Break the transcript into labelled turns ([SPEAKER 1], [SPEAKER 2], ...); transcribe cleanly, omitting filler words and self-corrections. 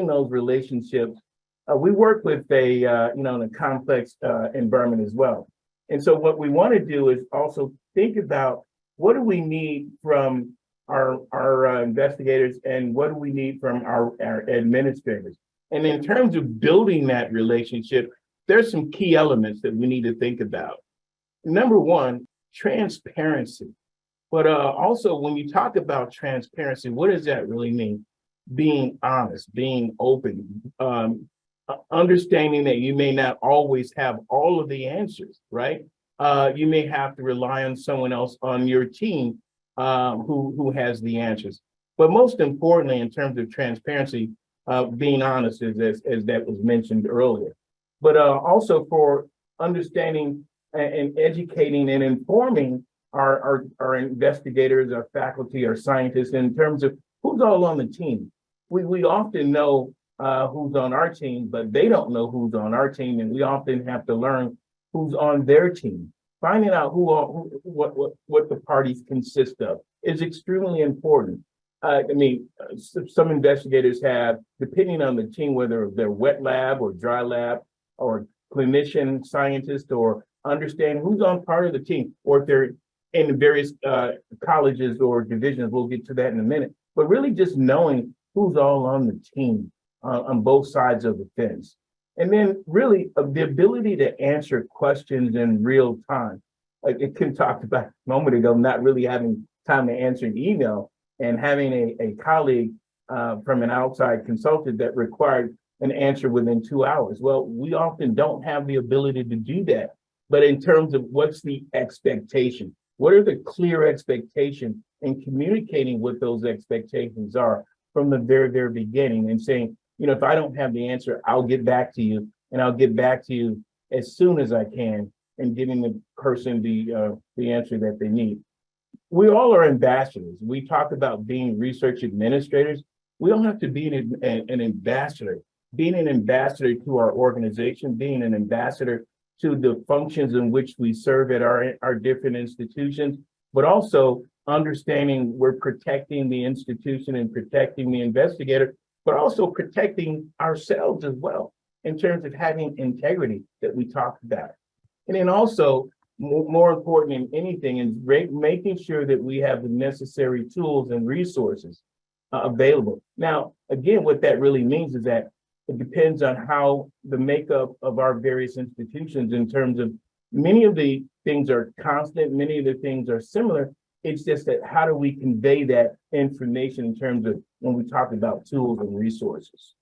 [SPEAKER 1] building those relationships, we work with a, in a complex environment as well. And so what we want to do is also think about what do we need from our investigators and what do we need from our administrators. And in terms of building that relationship, there's some key elements that we need to think about. Number one, transparency. But also when you talk about transparency, what does that really mean? Being honest, being open, understanding that you may not always have all of the answers, right? You may have to rely on someone else on your team who has the answers. But most importantly, in terms of transparency, being honest, as that was mentioned earlier. But also for understanding and educating and informing our investigators, our faculty, our scientists in terms of who's all on the team. We often know who's on our team, but they don't know who's on our team, and we often have to learn who's on their team. Finding out what the parties consist of is extremely important. Some investigators have, depending on the team, whether they're wet lab or dry lab or clinician scientist, or understand who's on part of the team, or if they're in the various colleges or divisions. We'll get to that in a minute. But really just knowing who's all on the team on both sides of the fence. And then really the ability to answer questions in real time. Like Kim talked about a moment ago, not really having time to answer an email and having a colleague from an outside consultant that required an answer within 2 hours. Well, we often don't have the ability to do that. But in terms of what's the expectation, what are the clear expectations, and communicating what those expectations are from the very, very beginning, and saying, if I don't have the answer, I'll get back to you, and I'll get back to you as soon as I can, and giving the person the answer that they need. We all are ambassadors. We talk about being research administrators. We don't have to be an ambassador. Being an ambassador to our organization, being an ambassador to the functions in which we serve at our different institutions, but also understanding we're protecting the institution and protecting the investigator, but also protecting ourselves as well in terms of having integrity that we talked about. And then also, more important than anything, is making sure that we have the necessary tools and resources available. Now, again, what that really means is that it depends on how the makeup of our various institutions, in terms of many of the things are constant, many of the things are similar. It's just that how do we convey that information in terms of when we talk about tools and resources?